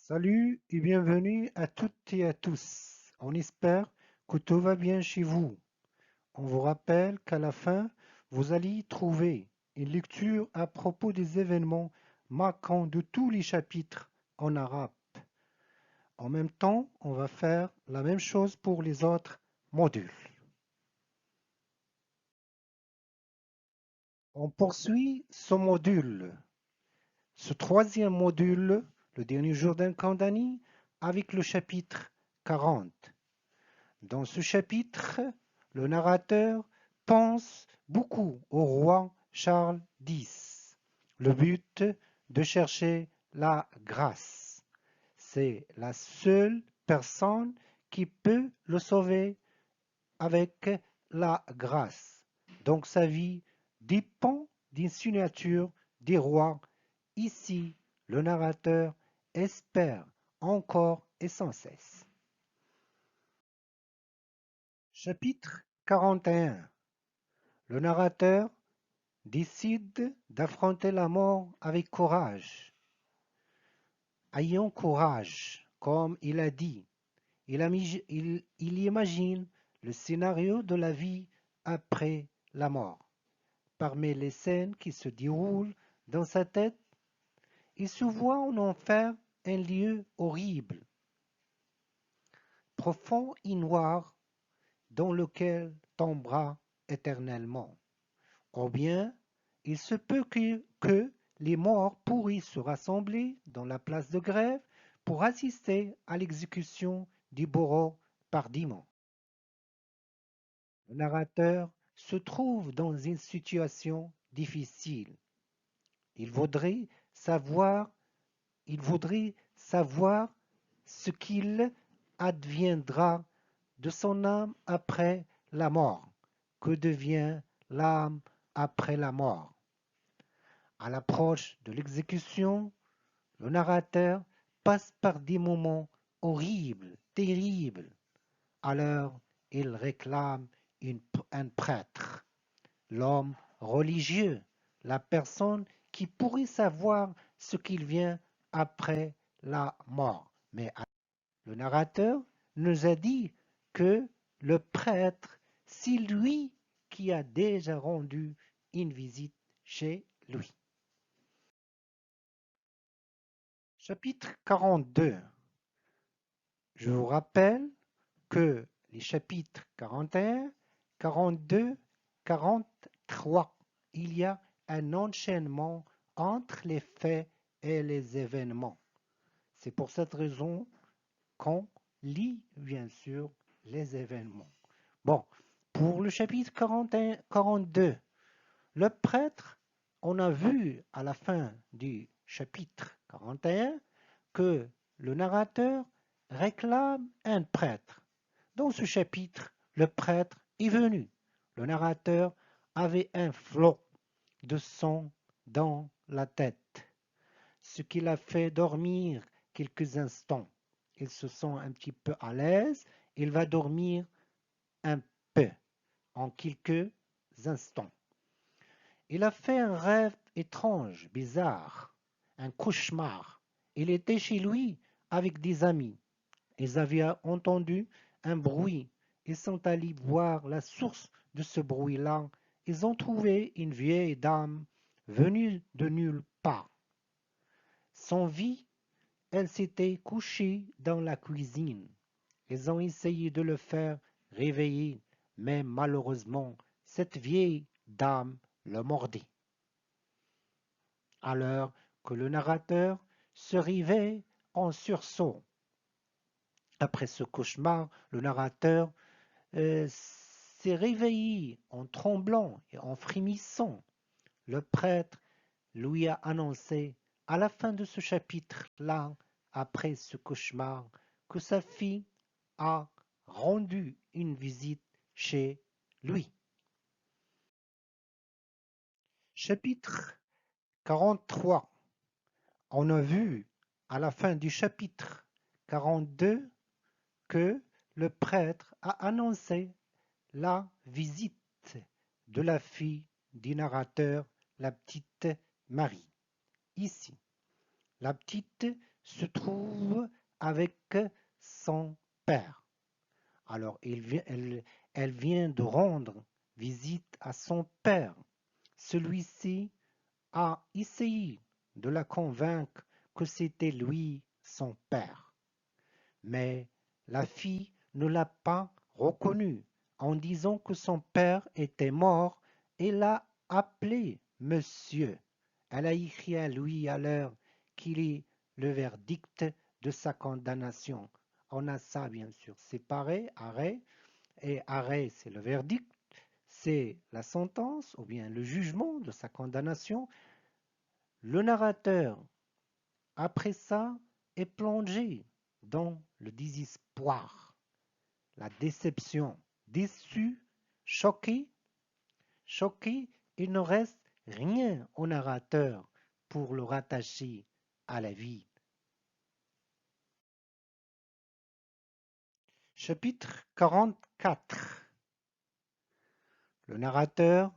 Salut et bienvenue à toutes et à tous. On espère que tout va bien chez vous. On vous rappelle qu'à la fin, vous allez trouver une lecture à propos des événements marquants de tous les chapitres en arabe. En même temps, on va faire la même chose pour les autres modules. On poursuit ce module, ce troisième module, le dernier jour d'un condamné, avec le chapitre 40. Dans ce chapitre, le narrateur pense beaucoup au roi Charles X. Le but de chercher la grâce. C'est la seule personne qui peut le sauver avec la grâce. Donc sa vie dépend d'une signature des rois. Ici, le narrateur espère encore et sans cesse. Chapitre 41. Le narrateur décide d'affronter la mort avec courage. Ayons courage, comme il a dit. Il imagine le scénario de la vie après la mort. Parmi les scènes qui se déroulent dans sa tête, il se voit en enfer un lieu horrible, profond et noir, dans lequel tombera éternellement. Ou bien, il se peut que les morts pourrissent se rassembler dans la place de grève pour assister à l'exécution du bourreau par dimanche. Le narrateur se trouve dans une situation difficile. Il voudrait savoir, il voudrait savoir ce qu'il adviendra de son âme après la mort. Que devient l'âme après la mort? À l'approche de l'exécution, le narrateur passe par des moments horribles, terribles. Alors, il réclame un prêtre, l'homme religieux, la personne qui pourrait savoir ce qu'il vient après la mort. Mais le narrateur nous a dit que le prêtre, c'est lui qui a déjà rendu une visite chez lui. Chapitre 42. Je vous rappelle que les chapitres 41, 42, 43, il y a un enchaînement entre les faits et les événements. C'est pour cette raison qu'on lit bien sûr les événements. Bon, pour le chapitre 41, 42, le prêtre, on a vu à la fin du chapitre 41 que le narrateur réclame un prêtre. Dans ce chapitre, le prêtre est venu. Le narrateur avait un flot de sang dans la tête, ce qui l'a fait dormir quelques instants. Il se sent un petit peu à l'aise, il va dormir un peu, en quelques instants. Il a fait un rêve étrange, bizarre, un cauchemar. Il était chez lui avec des amis. Ils avaient entendu un bruit. Ils sont allés voir la source de ce bruit-là. Ils ont trouvé une vieille dame venue de nulle part. Sans vie, elle s'était couchée dans la cuisine. Ils ont essayé de le faire réveiller, mais malheureusement, cette vieille dame le mordait. Alors que le narrateur se réveille en sursaut. Après ce cauchemar, le narrateur s'est réveillé en tremblant et en frémissant. Le prêtre lui a annoncé à la fin de ce chapitre-là, après ce cauchemar, que sa fille a rendu une visite chez lui. Chapitre 43. On a vu à la fin du chapitre 42 que le prêtre a annoncé la visite de la fille du narrateur, la petite Marie. Ici, la petite se trouve avec son père. Alors elle vient de rendre visite à son père. Celui-ci a essayé de la convaincre que c'était lui son père. Mais la fille ne l'a pas reconnu en disant que son père était mort et l'a appelé monsieur. Elle a écrit à lui alors qu'il est le verdict de sa condamnation. On a ça bien sûr séparé, arrêt, et arrêt c'est le verdict, c'est la sentence ou bien le jugement de sa condamnation. Le narrateur, après ça, est plongé dans le désespoir, la déception, déçu, choqué, choqué, il ne reste rien au narrateur pour le rattacher à la vie. Chapitre 44. Le narrateur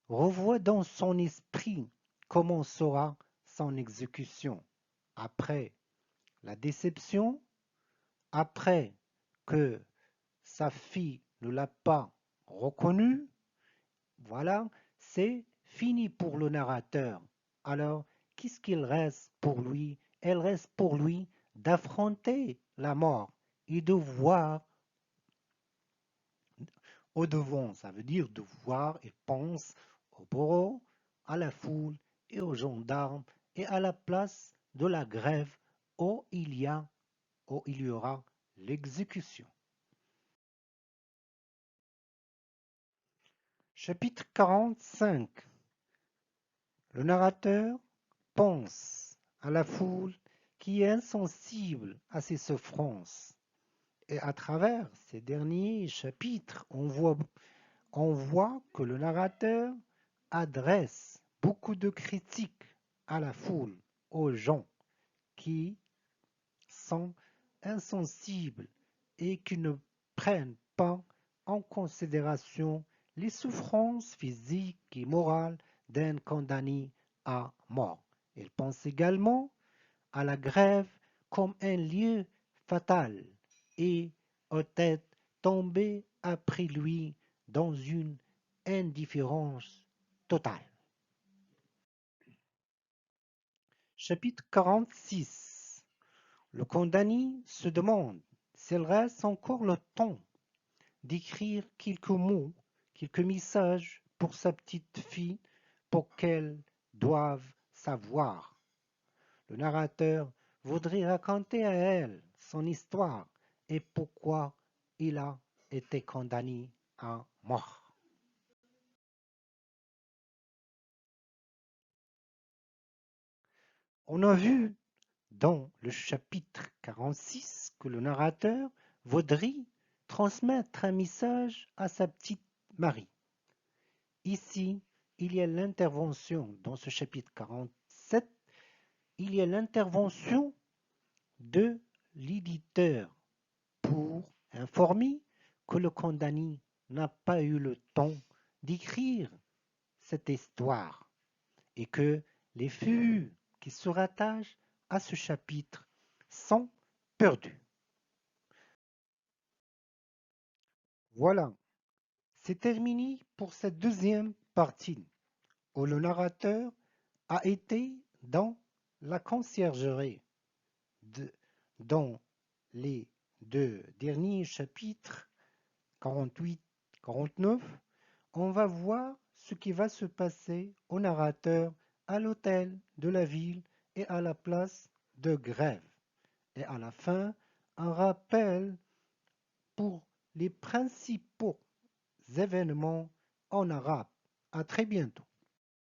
revoit dans son esprit comment sera son exécution. Après la déception, après que sa fille ne l'a pas reconnu, voilà, c'est fini pour le narrateur. Alors, qu'est-ce qu'il reste pour lui? Il reste pour lui d'affronter la mort et de voir au devant. Ça veut dire de voir et pense au bourreau, à la foule et aux gendarmes et à la place de la grève où il y aura l'exécution. Chapitre 45. Le narrateur pense à la foule qui est insensible à ses souffrances. Et à travers ces derniers chapitres, on voit que le narrateur adresse beaucoup de critiques à la foule, aux gens qui sont insensibles et qui ne prennent pas en considération les souffrances physiques et morales d'un condamné à mort. Il pense également à la grève comme un lieu fatal et aux têtes tombées après lui dans une indifférence totale. Chapitre 46. Le condamné se demande s'il reste encore le temps d'écrire quelques mots, quelques messages pour sa petite fille pour qu'elle doive savoir. Le narrateur voudrait raconter à elle son histoire et pourquoi il a été condamné à mort. On a vu dans le chapitre 46 que le narrateur voudrait transmettre un message à sa petite Marie. Ici, il y a l'intervention, dans ce chapitre 47, il y a l'intervention de l'éditeur pour informer que le condamné n'a pas eu le temps d'écrire cette histoire et que les flux qui se rattachent à ce chapitre sont perdus. Voilà, c'est terminé pour cette deuxième partie où le narrateur a été dans la conciergerie dans les deux derniers chapitres 48-49. On va voir ce qui va se passer au narrateur à l'hôtel de la ville et à la place de grève. Et à la fin, un rappel pour les principaux événements en arabe. À très bientôt.